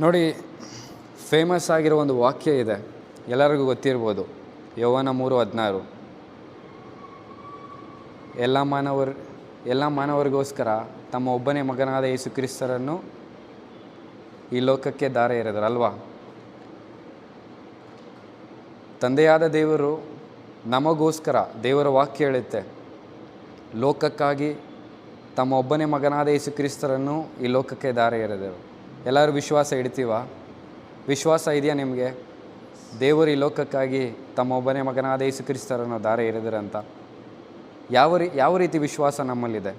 ನೋಡಿ, ಫೇಮಸ್ ಆಗಿರೋ ಒಂದು ವಾಕ್ಯ ಇದೆ, ಎಲ್ಲರಿಗೂ ಗೊತ್ತಿರ್ಬೋದು. ಯೋವಾನ 3:16. ಎಲ್ಲ ಮಾನವರಿಗೋಸ್ಕರ ತಮ್ಮ ಒಬ್ಬನೇ ಮಗನಾದ ಯೇಸು ಕ್ರಿಸ್ತರನ್ನು ಈ ಲೋಕಕ್ಕೆ ದಾರೆ ಎರೆದರು ಅಲ್ವಾ. ತಂದೆಯಾದ ದೇವರು ನಮಗೋಸ್ಕರ, ದೇವರ ವಾಕ್ಯ ಹೇಳುತ್ತೆ, ಲೋಕಕ್ಕಾಗಿ ತಮ್ಮ ಒಬ್ಬನೇ ಮಗನಾದ ಯೇಸು ಕ್ರಿಸ್ತರನ್ನು ಈ ಲೋಕಕ್ಕೆ ದಾರೆ ಎರೆದರು. ಎಲ್ಲರೂ ವಿಶ್ವಾಸ ಇಡ್ತೀವ? ವಿಶ್ವಾಸ ಇದೆಯಾ ನಿಮಗೆ? ದೇವರು ಈ ಲೋಕಕ್ಕಾಗಿ ತಮ್ಮ ಒಬ್ಬನೇ ಮಗನಾದ ಯೇಸು ಕ್ರಿಸ್ತರನ್ನು ದಾರೆ ಎರೆದರಂತ ಯಾವ ರೀತಿ ವಿಶ್ವಾಸ ನಮ್ಮಲ್ಲಿದೆ?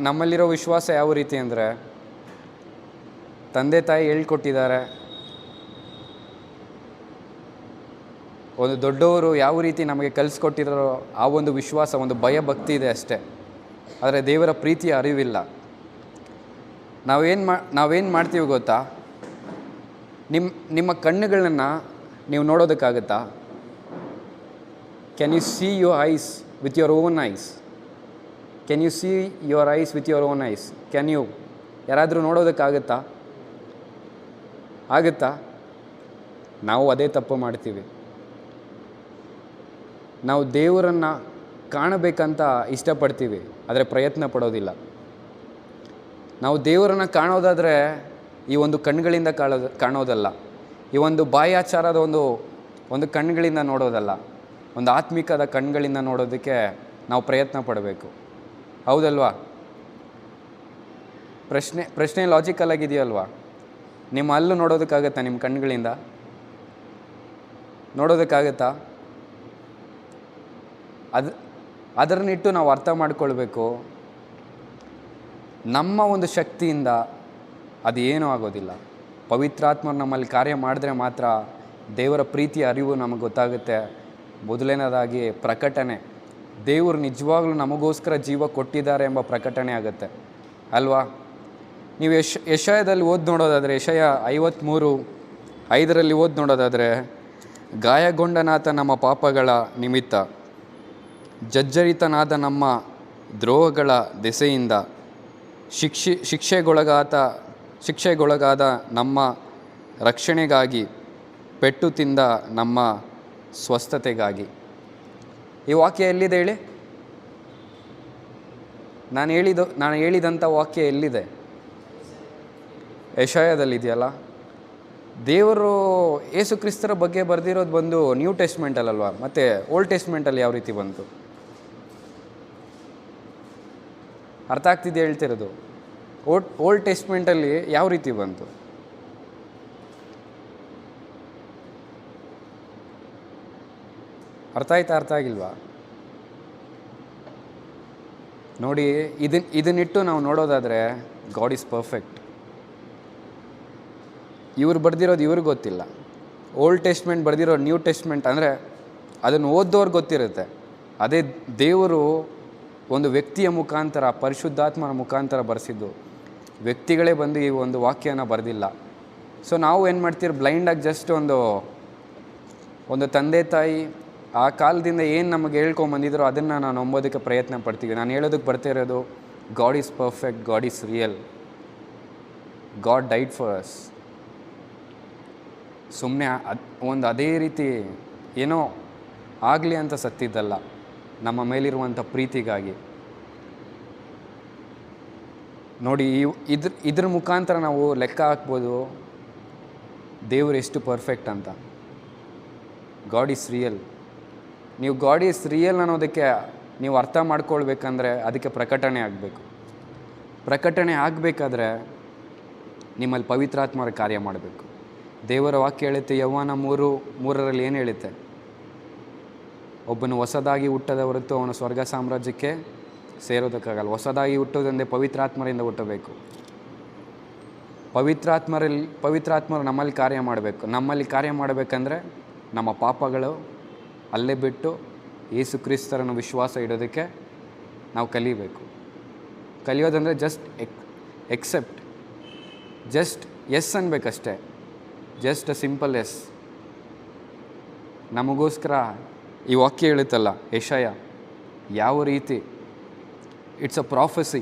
ನಮ್ಮಲ್ಲಿರೋ ವಿಶ್ವಾಸ ಯಾವ ರೀತಿ ಅಂದರೆ, ತಂದೆ ತಾಯಿ ಹೇಳ್ಕೊಟ್ಟಿದ್ದಾರೆ, ಒಂದು ದೊಡ್ಡವರು ಯಾವ ರೀತಿ ನಮಗೆ ಕಲಿಸ್ಕೊಟ್ಟಿರೋ ಆ ಒಂದು ವಿಶ್ವಾಸ, ಒಂದು ಭಯ ಭಕ್ತಿ ಇದೆ ಅಷ್ಟೇ. ಆದರೆ ದೇವರ ಪ್ರೀತಿಯ ಅರಿವಿಲ್ಲ. ನಾವೇನು ಮಾಡ್ತೀವಿ ಗೊತ್ತಾ? ನಿಮ್ಮ ಕಣ್ಣುಗಳನ್ನು ನೀವು ನೋಡೋದಕ್ಕಾಗುತ್ತಾ? Can you see your eyes with your own eyes? Can you see your eyes with your own eyes? Can you ಯಾರಾದರೂ ನೋಡೋದಕ್ಕಾಗುತ್ತಾ? ಆಗುತ್ತಾ? ನಾವು ಅದೇ ತಪ್ಪು ಮಾಡ್ತೀವಿ. ನಾವು ದೇವರನ್ನು ಕಾಣಬೇಕಂತ ಇಷ್ಟಪಡ್ತೀವಿ, ಆದರೆ ಪ್ರಯತ್ನ ಪಡೋದಿಲ್ಲ. ನಾವು ದೇವರನ್ನು ಕಾಣೋದಾದರೆ ಈ ಒಂದು ಕಣ್ಣುಗಳಿಂದ ಕಾಣೋದಲ್ಲ, ಈ ಒಂದು ಬಾಹ್ಯಾಚಾರದ ಒಂದು ಕಣ್ಣುಗಳಿಂದ ನೋಡೋದಲ್ಲ, ಒಂದು ಆತ್ಮಿಕದ ಕಣ್ಣುಗಳಿಂದ ನೋಡೋದಕ್ಕೆ ನಾವು ಪ್ರಯತ್ನ ಪಡಬೇಕು. ಹೌದಲ್ವಾ? ಪ್ರಶ್ನೆ ಲಾಜಿಕಲ್ ಆಗಿದೆಯಲ್ವಾ? ನಿಮ್ಮ ಹಲ್ಲು ನೋಡೋದಕ್ಕಾಗತ್ತಾ? ನಿಮ್ಮ ಕಣ್ಣುಗಳಿಂದ ನೋಡೋದಕ್ಕಾಗತ್ತಾ? ಅದರನ್ನಿಟ್ಟು ನಾವು ಅರ್ಥ ಮಾಡ್ಕೊಳ್ಬೇಕು, ನಮ್ಮ ಒಂದು ಶಕ್ತಿಯಿಂದ ಅದು ಏನೂ ಆಗೋದಿಲ್ಲ. ಪವಿತ್ರಾತ್ಮರು ನಮ್ಮಲ್ಲಿ ಕಾರ್ಯ ಮಾಡಿದ್ರೆ ಮಾತ್ರ ದೇವರ ಪ್ರೀತಿಯ ಅರಿವು ನಮಗೆ ಗೊತ್ತಾಗುತ್ತೆ. ಮೊದಲನೇದಾಗಿ ಪ್ರಕಟಣೆ, ದೇವರು ನಿಜವಾಗ್ಲೂ ನಮಗೋಸ್ಕರ ಜೀವ ಕೊಟ್ಟಿದ್ದಾರೆ ಎಂಬ ಪ್ರಕಟಣೆ ಆಗುತ್ತೆ ಅಲ್ವಾ. ನೀವು ಯೆಶಾಯದಲ್ಲಿ ಓದಿ ನೋಡೋದಾದರೆ, ಯೆಶಾಯ 53:5 ಓದಿ ನೋಡೋದಾದರೆ, ಗಾಯಗೊಂಡನಾತ ನಮ್ಮ ಪಾಪಗಳ ನಿಮಿತ್ತ, ಜರ್ಜರಿತನಾದ ನಮ್ಮ ದ್ರೋಹಗಳ ದೆಸೆಯಿಂದ, ಶಿಕ್ಷೆಗೊಳಗಾದ ನಮ್ಮ ರಕ್ಷಣೆಗಾಗಿ, ಪೆಟ್ಟು ತಿಂದ ನಮ್ಮ ಸ್ವಸ್ಥತೆಗಾಗಿ. ಈ ವಾಕ್ಯ ಎಲ್ಲಿದೆ ಹೇಳಿ? ನಾನು ಹೇಳಿದಂಥ ವಾಕ್ಯ ಎಲ್ಲಿದೆ? ಯೆಶಾಯದಲ್ಲಿದೆಯಲ್ಲ. ದೇವರು ಯೇಸು ಕ್ರಿಸ್ತರ ಬಗ್ಗೆ ಬರೆದಿರೋದು ಬಂದು ನ್ಯೂ ಟೆಸ್ಟ್ಮೆಂಟಲ್ಲಲ್ವಾ, ಮತ್ತು ಓಲ್ಡ್ ಟೆಸ್ಟ್ಮೆಂಟಲ್ಲಿ ಯಾವ ರೀತಿ ಬಂತು? ಅರ್ಥ ಆಗ್ತಿದೆ ಹೇಳ್ತಿರೋದು? ಓಲ್ಡ್ ಟೆಸ್ಟ್ಮೆಂಟಲ್ಲಿ ಯಾವ ರೀತಿ ಬಂತು? ಅರ್ಥ ಆಗಿಲ್ವಾ? ನೋಡಿ, ಇದನ್ನಿಟ್ಟು ನಾವು ನೋಡೋದಾದರೆ ಗಾಡ್ ಈಸ್ ಪರ್ಫೆಕ್ಟ್. ಇವ್ರು ಬರೆದಿರೋದು ಇವ್ರಿಗೆ ಗೊತ್ತಿಲ್ಲ. ಓಲ್ಡ್ ಟೆಸ್ಟ್ಮೆಂಟ್ ಬರೆದಿರೋ ನ್ಯೂ ಟೆಸ್ಟ್ಮೆಂಟ್ ಅಂದರೆ ಅದನ್ನು ಓದೋರ್ಗೆ ಗೊತ್ತಿರುತ್ತೆ. ಅದೇ ದೇವರು ಒಂದು ವ್ಯಕ್ತಿಯ ಮುಖಾಂತರ, ಪರಿಶುದ್ಧಾತ್ಮನ ಮುಖಾಂತರ ಬರೆಸಿದ್ದು. ವ್ಯಕ್ತಿಗಳೇ ಬಂದು ಈ ಒಂದು ವಾಕ್ಯನ ಬರೆದಿಲ್ಲ. ಸೊ ನಾವು ಏನು ಮಾಡ್ತೀವಿ? ಬ್ಲೈಂಡಾಗಿ ಜಸ್ಟ್ ಒಂದು ತಂದೆ ತಾಯಿ ಆ ಕಾಲದಿಂದ ಏನು ನಮಗೆ ಹೇಳ್ಕೊಂಬಂದಿದ್ರು ಅದನ್ನು ನಾವು ನಂಬೋದಕ್ಕೆ ಪ್ರಯತ್ನ ಪಡ್ತೀವಿ. ನಾನು ಹೇಳೋದಕ್ಕೆ ಬರ್ತಾ ಇರೋದು, god is perfect, god is real, god died for us. ಸುಮ್ಮನೆ ಅದೇ ರೀತಿ ಏನೋ ಆಗಲಿ ಅಂತ ಸತ್ತಿದ್ದಲ್ಲ, ನಮ್ಮ ಮೇಲಿರುವಂಥ ಪ್ರೀತಿಗಾಗಿ. ನೋಡಿ, ಇದ್ರ ಮುಖಾಂತರ ನಾವು ಲೆಕ್ಕ ಹಾಕ್ಬೋದು ದೇವರು ಎಷ್ಟು ಪರ್ಫೆಕ್ಟ್ ಅಂತ. God is real. ನೀವು ಗಾಡ್ ಈಸ್ ರಿಯಲ್ ಅನ್ನೋದಕ್ಕೆ ನೀವು ಅರ್ಥ ಮಾಡ್ಕೊಳ್ಬೇಕಂದ್ರೆ ಅದಕ್ಕೆ ಪ್ರಕಟಣೆ ಆಗಬೇಕು. ಪ್ರಕಟಣೆ ಆಗಬೇಕಾದ್ರೆ ನಿಮ್ಮಲ್ಲಿ ಪವಿತ್ರಾತ್ಮರ ಕಾರ್ಯ ಮಾಡಬೇಕು. ದೇವರ ವಾಕ್ಯ ಹೇಳುತ್ತೆ, ಯೋವಾನ 3:3 ಏನು ಹೇಳುತ್ತೆ? ಒಬ್ಬನು ಹೊಸದಾಗಿ ಹುಟ್ಟದ ಹೊರತು ಅವನು ಸ್ವರ್ಗ ಸಾಮ್ರಾಜ್ಯಕ್ಕೆ ಸೇರೋದಕ್ಕಾಗಲ್ಲ. ಹೊಸದಾಗಿ ಹುಟ್ಟೋದಂದರೆ ಪವಿತ್ರಾತ್ಮರಿಂದ ಹುಟ್ಟಬೇಕು. ಪವಿತ್ರಾತ್ಮರು ನಮ್ಮಲ್ಲಿ ಕಾರ್ಯ ಮಾಡಬೇಕು. ನಮ್ಮಲ್ಲಿ ಕಾರ್ಯ ಮಾಡಬೇಕಂದ್ರೆ ನಮ್ಮ ಪಾಪಗಳು ಅಲ್ಲೇ ಬಿಟ್ಟು ಯೇಸು ಕ್ರಿಸ್ತರನ್ನು ವಿಶ್ವಾಸ ಇಡೋದಕ್ಕೆ ನಾವು ಕಲಿಬೇಕು. ಕಲಿಯೋದಂದರೆ ಜಸ್ಟ್ ಎಕ್ಸೆಪ್ಟ್, ಜಸ್ಟ್ ಎಸ್ ಅನ್ಬೇಕಷ್ಟೇ. Just a simple yes. ನಮಗೋಸ್ಕರ ಈ ವಾಕ್ಯ ಹೇಳುತ್ತಲ್ಲ ಯೆಶಾಯ, ಯಾವ ರೀತಿ ಇಟ್ಸ್ ಅ ಪ್ರಾಫೆಸಿ.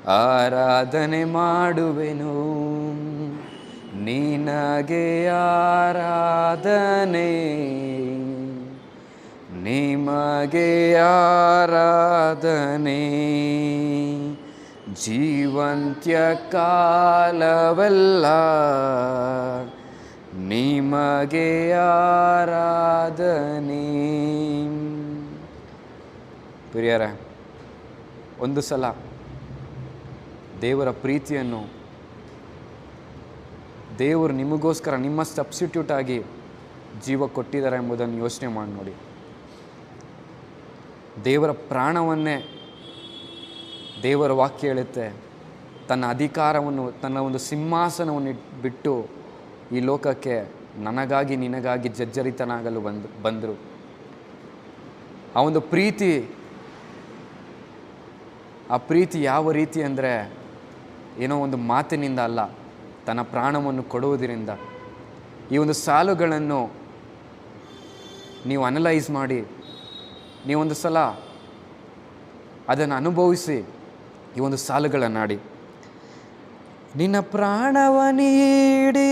ಆರಾಧನೆ ಮಾಡುವೆನು, ನಿನಗೆ ಆರಾಧನೆ, ನಿಮಗೆ ಆರಾಧನೆ. ಜೀವಂತ್ಯ ಕಾಲವೆಲ್ಲ ನಿಮಗೆ ಆರಾಧನೆ. ಪ್ರಿಯರೇ, ಒಂದು ಸಲ ದೇವರ ಪ್ರೀತಿಯನ್ನು ದೇವರು ನಿಮಗೋಸ್ಕರ ನಿಮ್ಮ ಸಬ್ಸ್ಟಿಟ್ಯೂಟ್ ಆಗಿ ಜೀವ ಕೊಟ್ಟಿದ್ದಾರೆ ಎಂಬುದನ್ನು ಯೋಚನೆ ಮಾಡಿ ನೋಡಿ. ದೇವರ ಪ್ರಾಣವನ್ನೇ ದೇವರ ವಾಕ್ಯ ಹೇಳುತ್ತೆ, ತನ್ನ ಅಧಿಕಾರವನ್ನು, ತನ್ನ ಒಂದು ಸಿಂಹಾಸನವನ್ನು ಬಿಟ್ಟು ಈ ಲೋಕಕ್ಕೆ ನನಗಾಗಿ ನಿನಗಾಗಿ ಜರ್ಜರಿತನಾಗಲು ಬಂದರು. ಆ ಒಂದು ಪ್ರೀತಿ, ಆ ಪ್ರೀತಿ ಯಾವ ರೀತಿ ಅಂದರೆ ಏನೋ ಒಂದು ಮಾತಿನಿಂದ ಅಲ್ಲ, ತನ್ನ ಪ್ರಾಣವನ್ನು ಕೊಡುವುದರಿಂದ. ಈ ಒಂದು ಸಾಲುಗಳನ್ನು ನೀವು ಅನಲೈಸ್ ಮಾಡಿ, ನೀವೊಂದು ಸಲ ಅದನ್ನು ಅನುಭವಿಸಿ ಈ ಒಂದು ಸಾಲುಗಳನ್ನಾಡಿ. ನಿನ್ನ ಪ್ರಾಣವ ನೀಡಿ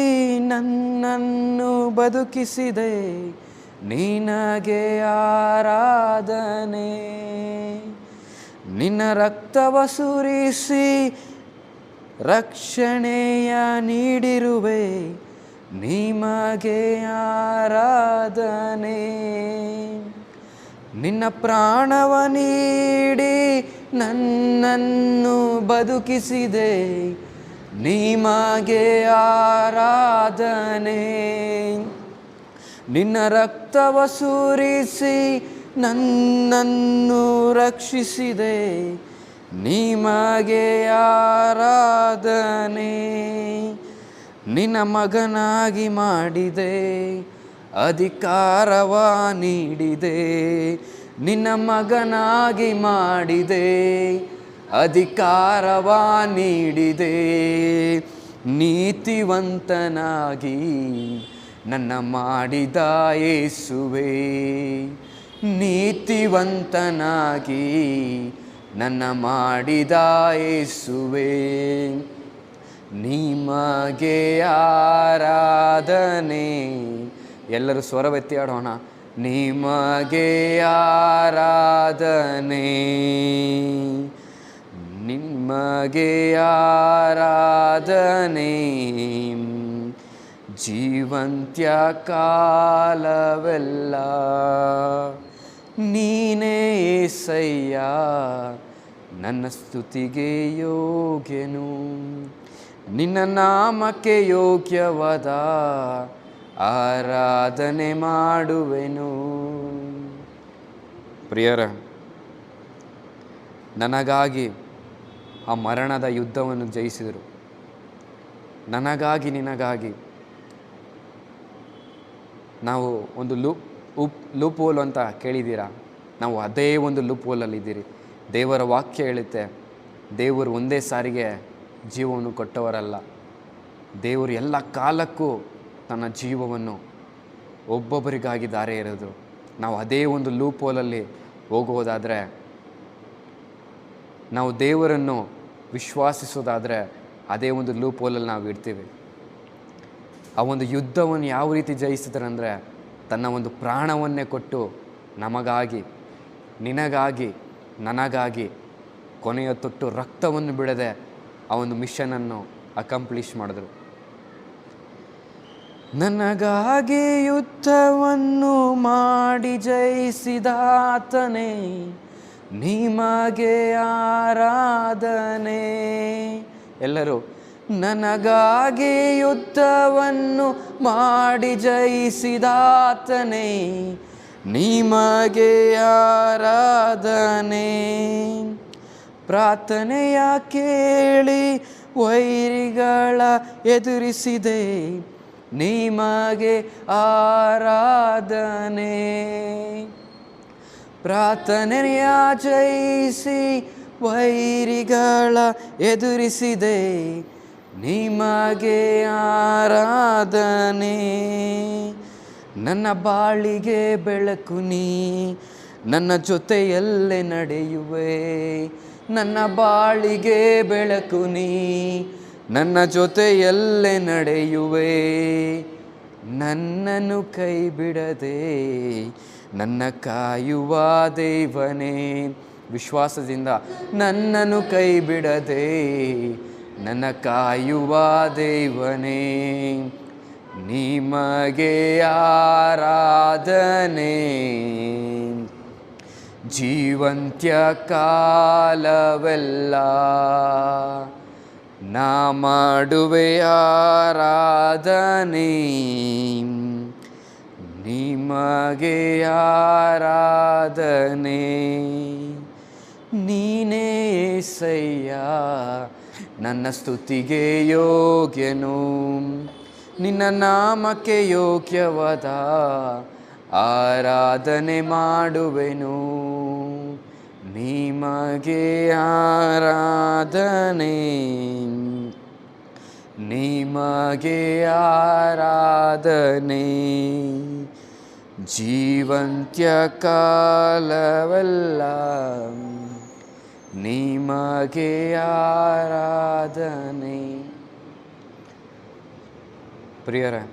ನನ್ನನ್ನು ಬದುಕಿಸಿದೆ, ನಿನಗೆ ಆರಾಧನೆ. ನಿನ್ನ ರಕ್ತವ ಸುರಿಸಿ ರಕ್ಷಣೆಯ ನೀಡಿರುವೆ, ನಿಮಗೆ ಆರಾಧನೆ. ನಿನ್ನ ಪ್ರಾಣವ ನೀಡಿ ನನ್ನನ್ನು ಬದುಕಿಸಿದೆ, ನಿಮಗೆ ಆರಾಧನೆ. ನಿನ್ನ ರಕ್ತವ ಸುರಿಸಿ ನನ್ನನ್ನು ರಕ್ಷಿಸಿದೆ, ನಿಮಗೆ ಆರಾಧನೆ. ನಿನ್ನ ಮಗನಾಗಿ ಮಾಡಿದೆ, ಅಧಿಕಾರವ ನೀಡಿದೆ. ನಿನ್ನ ಮಗನಾಗಿ ಮಾಡಿದೆ, ಅಧಿಕಾರವ ನೀಡಿದೆ. ನೀತಿವಂತನಾಗಿ ನನ್ನ ಮಾಡಿದ ಯೇಸುವೆ, ನೀತಿವಂತನಾಗಿ ನನ್ನ ಮಾಡಿದ ಯೇಸುವೆ, ನಿಮಗೆ ಆರಾಧನೆ. ಎಲ್ಲರೂ ಸ್ವರವೆತ್ತಿ ಆಡೋಣ. ನಿಮಗೆ ಆರಾಧನೆ, ನಿಮಗೆ ಆರಾಧನೆ. ಜೀವಂತ್ಯ ಕಾಲವೆಲ್ಲ ನೀನೇ ಏಸಯ್ಯ, ನನ್ನ ಸ್ತುತಿಗೆ ಯೋಗ್ಯನು. ನಿನ್ನ ನಾಮಕ್ಕೆ ಯೋಗ್ಯವಾದ ಆರಾಧನೆ ಮಾಡುವೆನು. ಪ್ರಿಯರ, ನನಗಾಗಿ ಆ ಮರಣದ ಯುದ್ಧವನ್ನು ಜಯಿಸಿದರು. ನನಗಾಗಿ ನಿನಗಾಗಿ. ನಾವು ಒಂದು ಲೂಪ್ ಹೋಲ್ ಅಂತ ಕೇಳಿದ್ದೀರಾ? ನಾವು ಅದೇ ಒಂದು ಲೂಪ್ ಹೋಲಲ್ಲಿದ್ದೀರಿ. ದೇವರ ವಾಕ್ಯ ಹೇಳುತ್ತೆ, ದೇವರು ಒಂದೇ ಸಾರಿಗೆ ಜೀವವನ್ನು ಕೊಟ್ಟವರಲ್ಲ. ದೇವರು ಎಲ್ಲ ಕಾಲಕ್ಕೂ ತನ್ನ ಜೀವವನ್ನು ಒಬ್ಬೊಬ್ಬರಿಗಾಗಿ ದಾರೆ ಇರೋದು. ನಾವು ಅದೇ ಒಂದು ಲೂಪ್ ಹೋಲಲ್ಲಿ ಹೋಗುವುದಾದರೆ, ನಾವು ದೇವರನ್ನು ವಿಶ್ವಾಸಿಸೋದಾದರೆ ಅದೇ ಒಂದು ಲೂಪ್ ಹೋಲಲ್ಲಿ ನಾವು ಇರ್ತೀವಿ. ಆ ಒಂದು ಯುದ್ಧವನ್ನು ಯಾವ ರೀತಿ ಜಯಿಸಿದ್ರೆ ಅಂದರೆ, ತನ್ನ ಒಂದು ಪ್ರಾಣವನ್ನೇ ಕೊಟ್ಟು ನಮಗಾಗಿ, ನಿನಗಾಗಿ, ನನಗಾಗಿ ಕೊನೆಯ ತೊಟ್ಟು ರಕ್ತವನ್ನು ಬಿಡದೆ ಆ ಒಂದು ಮಿಷನನ್ನು ಅಕಂಪ್ಲಿಷ್ ಮಾಡಿದ್ರು. ನನಗಾಗಿ ಯುದ್ಧವನ್ನು ಮಾಡಿ ಜಯಿಸಿದಾತನೇ, ನಿಮಗೆ ಆರಾಧನೆ. ಎಲ್ಲರೂ ನನಗಾಗಿ ಯುದ್ಧವನ್ನು ಮಾಡಿ ಜಯಿಸಿದಾತನೇ, ನಿಮಗೆ ಆರಾಧನೆ. ಪ್ರಾರ್ಥನೆಯ ಕೇಳಿ ವೈರಿಗಳ ಎದುರಿಸಿದೆ, ನಿಮಗೆ ಆರಾಧನೆ. ಪ್ರಾರ್ಥನೆಯ ಜಯಿಸಿ ವೈರಿಗಳ ಎದುರಿಸಿದೆ, ನಿಮಗೆ ಆರಾಧನೆ. ನನ್ನ ಬಾಳಿಗೆ ಬೆಳಕು ನೀ, ನನ್ನ ಜೊತೆಯಲ್ಲೇ ನಡೆಯುವೆ, ನನ್ನ ಬಾಳಿಗೆ ಬೆಳಕು ನೀ, ನನ್ನ ಜೊತೆಯಲ್ಲೇ ನಡೆಯುವೆ, ನನ್ನನ್ನು ಕೈ ಬಿಡದೆ ನನ್ನ ಕಾಯುವ ದೇವನೇ. ವಿಶ್ವಾಸದಿಂದ ನನ್ನನ್ನು ಕೈ ಬಿಡದೆ ನನ್ನ ಕಾಯುವ ದೇವನೇ, ನಿಮಗೆ ಆರಾಧನೆ ಜೀವಂತ್ಯ ಕಾಲವೆಲ್ಲ, ನಾ ಮಾಡುವೆ ಆರಾಧನೆ ನಿಮಗೆ ಆರಾಧನೆ. ನೀನೇ యేసಯ್ಯ ನನ್ನ ಸ್ತುತಿಗೆ ಯೋಗ್ಯನು, ನಿನ್ನ ನಾಮಕ್ಕೆ ಯೋಗ್ಯವಾದ ಆರಾಧನೆ ಮಾಡುವೆನು, ನಿಮಗೆ ಆರಾಧನೆ ನಿಮಗೆ ಆರಾಧನೆ ಜೀವಂತ್ಯ ಕಾಲವೆಲ್ಲ, ನಿಮಗೆ ಆರಾಧನೆ. ಪ್ರಿಯರೇ,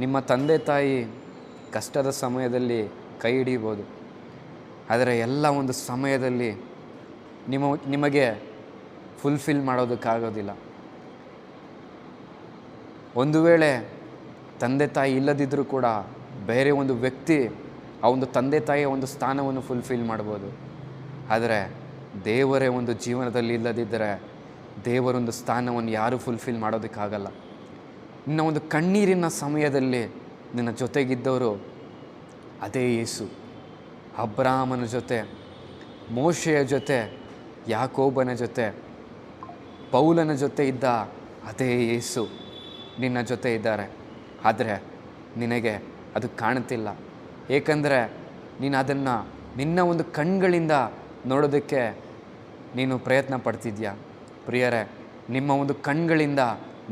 ನಿಮ್ಮ ತಂದೆ ತಾಯಿ ಕಷ್ಟದ ಸಮಯದಲ್ಲಿ ಕೈ ಹಿಡಿಬೋದು, ಆದರೆ ಎಲ್ಲ ಒಂದು ಸಮಯದಲ್ಲಿ ನಿಮಗೆ ಫುಲ್ಫಿಲ್ ಮಾಡೋದಕ್ಕಾಗೋದಿಲ್ಲ. ಒಂದು ವೇಳೆ ತಂದೆ ತಾಯಿ ಇಲ್ಲದಿದ್ದರೂ ಕೂಡ ಬೇರೆ ಒಂದು ವ್ಯಕ್ತಿ ಆ ಒಂದು ತಂದೆ ತಾಯಿಯ ಒಂದು ಸ್ಥಾನವನ್ನು ಫುಲ್ಫಿಲ್ ಮಾಡ್ಬೋದು, ಆದರೆ ದೇವರೇ ಒಂದು ಜೀವನದಲ್ಲಿ ಇಲ್ಲದಿದ್ದರೆ ದೇವರೊಂದು ಸ್ಥಾನವನ್ನು ಯಾರೂ ಫುಲ್ಫಿಲ್ ಮಾಡೋದಕ್ಕಾಗಲ್ಲ. ನಿನ್ನ ಒಂದು ಕಣ್ಣೀರಿನ ಸಮಯದಲ್ಲಿ ನಿನ್ನ ಜೊತೆಗಿದ್ದವರು ಅದೇ ಯೇಸು. ಅಬ್ರಾಮನ ಜೊತೆ, ಮೋಶೆಯ ಜೊತೆ, ಯಾಕೋಬನ ಜೊತೆ, ಪೌಲನ ಜೊತೆ ಇದ್ದ ಅದೇ ಯೇಸು ನಿನ್ನ ಜೊತೆ ಇದ್ದಾರೆ. ಆದರೆ ನಿನಗೆ ಅದು ಕಾಣುತ್ತಿಲ್ಲ, ಏಕೆಂದರೆ ನೀನು ಅದನ್ನು ನಿನ್ನ ಒಂದು ಕಣ್ಗಳಿಂದ ನೋಡೋದಕ್ಕೆ ನೀನು ಪ್ರಯತ್ನ ಪಡ್ತಿದ್ಯಾ. ಪ್ರಿಯರೇ, ನಿಮ್ಮ ಒಂದು ಕಣ್ಗಳಿಂದ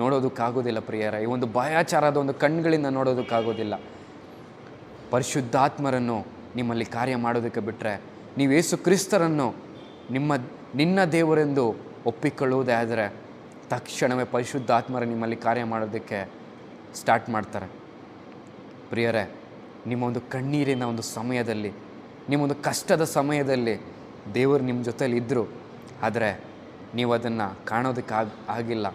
ನೋಡೋದಕ್ಕಾಗೋದಿಲ್ಲ ಪ್ರಿಯರೇ, ಈ ಒಂದು ಭಯಾಚಾರದ ಒಂದು ಕಣ್ಗಳಿಂದ ನೋಡೋದಕ್ಕಾಗೋದಿಲ್ಲ. ಪರಿಶುದ್ಧಾತ್ಮರನ್ನು ನಿಮ್ಮಲ್ಲಿ ಕಾರ್ಯ ಮಾಡೋದಕ್ಕೆ ಬಿಟ್ಟರೆ, ನೀವು ಯೇಸು ಕ್ರಿಸ್ತರನ್ನು ನಿನ್ನ ದೇವರೆಂದು ಒಪ್ಪಿಕೊಳ್ಳುವುದೇ ಆದರೆ ತಕ್ಷಣವೇ ಪರಿಶುದ್ಧಾತ್ಮರ ನಿಮ್ಮಲ್ಲಿ ಕಾರ್ಯ ಮಾಡೋದಕ್ಕೆ ಸ್ಟಾರ್ಟ್ ಮಾಡ್ತಾರೆ. ಪ್ರಿಯರೇ, ನಿಮ್ಮ ಒಂದು ಕಣ್ಣೀರಿನ ಒಂದು ಸಮಯದಲ್ಲಿ, ನಿಮ್ಮೊಂದು ಕಷ್ಟದ ಸಮಯದಲ್ಲಿ ದೇವರು ನಿಮ್ಮ ಜೊತೆಲಿ ಇದ್ದರು, ಆದರೆ ನೀವು ಅದನ್ನು ಕಾಣೋದಕ್ಕೆ ಆಗಿಲ್ಲ,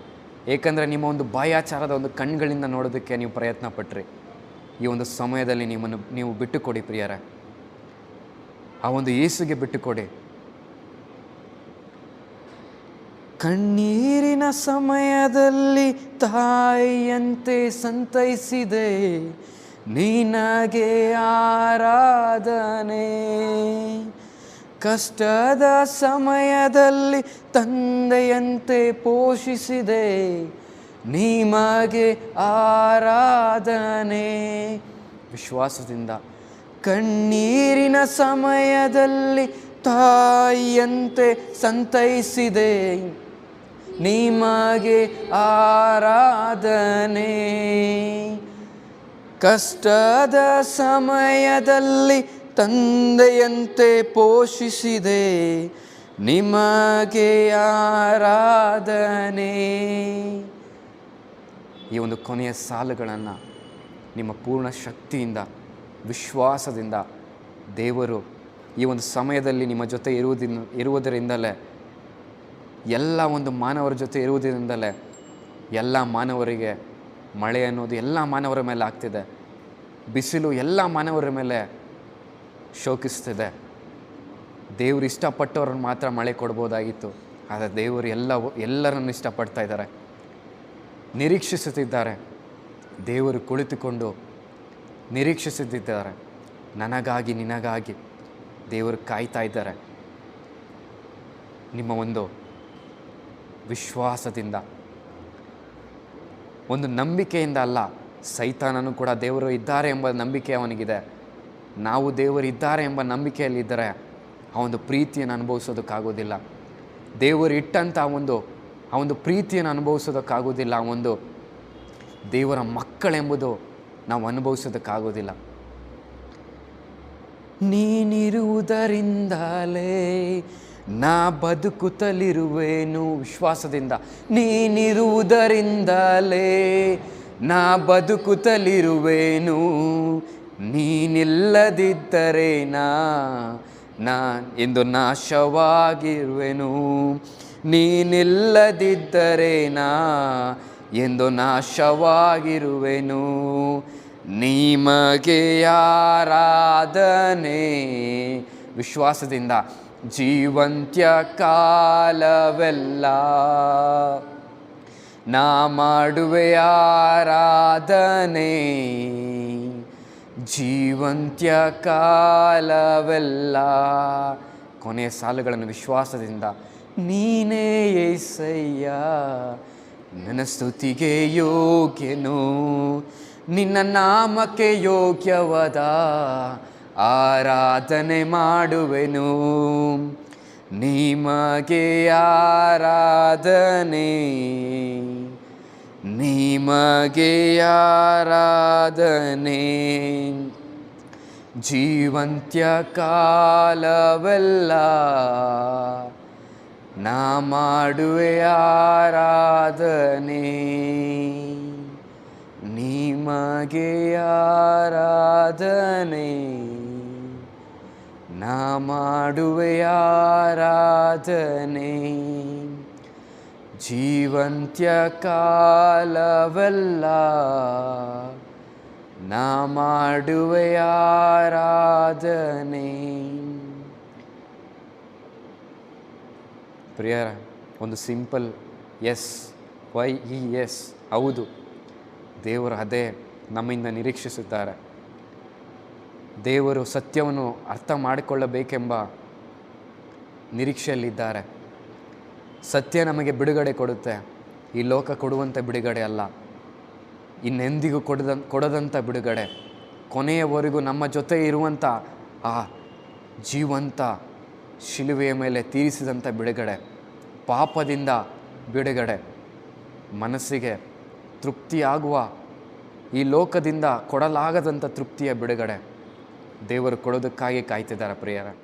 ಏಕೆಂದರೆ ನಿಮ್ಮ ಒಂದು ಬಾಯಾಚಾರದ ಒಂದು ಕಣ್ಗಳಿಂದ ನೋಡೋದಕ್ಕೆ ನೀವು ಪ್ರಯತ್ನ ಪಟ್ರಿ. ಈ ಒಂದು ಸಮಯದಲ್ಲಿ ನೀವು ಬಿಟ್ಟುಕೊಡಿ ಪ್ರಿಯರೇ, ಆ ಒಂದು ಯೇಸುಗೆ ಬಿಟ್ಟುಕೊಡಿ. ಕಣ್ಣೀರಿನ ಸಮಯದಲ್ಲಿ ತಾಯಿಯಂತೆ ಸಂತೈಸಿದೆ, ನಿನಗೆ ಆರಾಧನೆ. ಕಷ್ಟದ ಸಮಯದಲ್ಲಿ ತಂದೆಯಂತೆ ಪೋಷಿಸಿದೆ, ನಿಮಗೆ ಆರಾಧನೆ. ವಿಶ್ವಾಸದಿಂದ ಕಣ್ಣೀರಿನ ಸಮಯದಲ್ಲಿ ತಾಯಿಯಂತೆ ಸಂತೈಸಿದೆ, ನಿಮಗೆ ಆರಾಧನೆ. ಕಷ್ಟದ ಸಮಯದಲ್ಲಿ ತಂದೆಯಂತೆ ಪೋಷಿಸಿದೆ, ನಿಮಗೆ ಆರಾಧನೆ. ಈ ಒಂದು ಕೊನೆಯ ಸಾಲುಗಳನ್ನು ನಿಮ್ಮ ಪೂರ್ಣ ಶಕ್ತಿಯಿಂದ, ವಿಶ್ವಾಸದಿಂದ ದೇವರು ಈ ಒಂದು ಸಮಯದಲ್ಲಿ ನಿಮ್ಮ ಜೊತೆ ಇರುವುದರಿಂದಲೇ, ಎಲ್ಲ ಒಂದು ಮಾನವರ ಜೊತೆ ಇರುವುದರಿಂದಲೇ ಎಲ್ಲ ಮಾನವರಿಗೆ ಮಳೆ ಅನ್ನೋದು ಎಲ್ಲ ಮಾನವರ ಮೇಲೆ ಆಗ್ತಿದೆ, ಬಿಸಿಲು ಎಲ್ಲ ಮಾನವರ ಮೇಲೆ ಶೋಕಿಸ್ತಿದೆ. ದೇವರು ಇಷ್ಟಪಟ್ಟವ್ರನ್ನ ಮಾತ್ರ ಮಳೆ ಕೊಡ್ಬೋದಾಗಿತ್ತು, ಆದರೆ ದೇವರು ಎಲ್ಲರನ್ನು ಇಷ್ಟಪಡ್ತಾ ಇದ್ದಾರೆ, ನಿರೀಕ್ಷಿಸುತ್ತಿದ್ದಾರೆ. ದೇವರು ಕುಳಿತುಕೊಂಡು ನಿರೀಕ್ಷಿಸುತ್ತಿದ್ದಾರೆ. ನನಗಾಗಿ ನಿನಗಾಗಿ ದೇವರು ಕಾಯ್ತಾ ಇದ್ದಾರೆ. ನಿಮ್ಮ ಒಂದು ವಿಶ್ವಾಸದಿಂದ, ಒಂದು ನಂಬಿಕೆಯಿಂದ ಅಲ್ಲ, ಸೈತಾನನು ಕೂಡ ದೇವರು ಇದ್ದಾರೆ ಎಂಬ ನಂಬಿಕೆ ಅವನಿಗಿದೆ. ನಾವು ದೇವರು ಇದ್ದಾರೆ ಎಂಬ ನಂಬಿಕೆಯಲ್ಲಿದ್ದರೆ ಆ ಒಂದು ಪ್ರೀತಿಯನ್ನು ಅನುಭವಿಸೋದಕ್ಕಾಗೋದಿಲ್ಲ. ದೇವರು ಇಟ್ಟಂಥ ಆ ಒಂದು ಪ್ರೀತಿಯನ್ನು ಅನುಭವಿಸೋದಕ್ಕಾಗೋದಿಲ್ಲ. ಆ ಒಂದು ದೇವರ ಮಕ್ಕಳೆಂಬುದು ನಾವು ಅನುಭವಿಸೋದಕ್ಕಾಗೋದಿಲ್ಲ. ನೀನಿರುವುದರಿಂದಲೇ ನಾ ಬದುಕುತ್ತಲಿರುವೆನು. ವಿಶ್ವಾಸದಿಂದ ನೀನಿರುವುದರಿಂದಲೇ ನಾ ಬದುಕುತ್ತಲಿರುವೆನು. ನೀನಿಲ್ಲದಿದ್ದರೆ ನಾ ಎಂದು ನಾಶವಾಗಿರುವೆನು. ನೀನಿಲ್ಲದಿದ್ದರೆ ನಾ ಎಂದು ನಾಶವಾಗಿರುವೆನು. ನಿಮಗೆ ಆರಾಧನೆ. ವಿಶ್ವಾಸದಿಂದ ಜೀವಂತ್ಯ ಕಾಲವೆಲ್ಲ ನಾ ಮಾಡುವೆ ಆರಾಧನೆ. ಜೀವಂತ್ಯ ಕಾಲವೆಲ್ಲ. ಕೊನೆಯ ಸಾಲುಗಳನ್ನು ವಿಶ್ವಾಸದಿಂದ ನೀನೇ యేసಯ್ಯ ನನ್ನ ಸ್ತುತಿಗೆ ಯೋಗ್ಯನು. ನಿನ್ನ ನಾಮಕ್ಕೆ ಯೋಗ್ಯವಾದ ಆರಾಧನೆ ಮಾಡುವೆನು. ನಿಮಗೆ ಆರಾಧನೆ, ನಿಮಗೆ ಆರಾಧನೆ. ಜೀವಂತ್ಯ ಕಾಲವೆಲ್ಲ ನಾ ಮಾಡುವೆ ಆರಾಧನೆ. ನಿಮಗೆ ಆರಾಧನೆ, ನಾ ಮಾಡುವೆ ಆರಾಧನೆ. ಜೀವಂತ್ಯ ಕಾಲವೆಲ್ಲ ನಾ ಮಾಡುವೆ ಆರಾಧನೆ. ಪ್ರಿಯರ, ಒಂದು ಸಿಂಪಲ್ ಎಸ್, YES, ಹೌದು, ದೇವರು ಅದೇ ನಮ್ಮಿಂದ ನಿರೀಕ್ಷಿಸುತ್ತಾರೆ. ದೇವರು ಸತ್ಯವನ್ನು ಅರ್ಥ ಮಾಡಿಕೊಳ್ಳಬೇಕೆಂಬ ನಿರೀಕ್ಷೆಯಲ್ಲಿದ್ದಾರೆ. ಸತ್ಯ ನಮಗೆ ಬಿಡುಗಡೆ ಕೊಡುತ್ತೆ. ಈ ಲೋಕ ಕೊಡುವಂಥ ಬಿಡುಗಡೆ ಅಲ್ಲ, ಇನ್ನೆಂದಿಗೂ ಕೊಡದಂಥ ಬಿಡುಗಡೆ. ಕೊನೆಯವರೆಗೂ ನಮ್ಮ ಜೊತೆ ಇರುವಂಥ ಆ ಜೀವಂತ ಶಿಲುವೆಯ ಮೇಲೆ ತೀರಿಸಿದಂಥ ಬಿಡುಗಡೆ, ಪಾಪದಿಂದ ಬಿಡುಗಡೆ, ಮನಸ್ಸಿಗೆ ತೃಪ್ತಿಯಾಗುವ, ಈ ಲೋಕದಿಂದ ಕೊಡಲಾಗದಂಥ ತೃಪ್ತಿಯ ಬಿಡುಗಡೆ ದೇವರು ಕೊಡೋದಕ್ಕಾಗಿ ಕಾಯ್ತಿದ್ದಾರೆ ಪ್ರಿಯರ.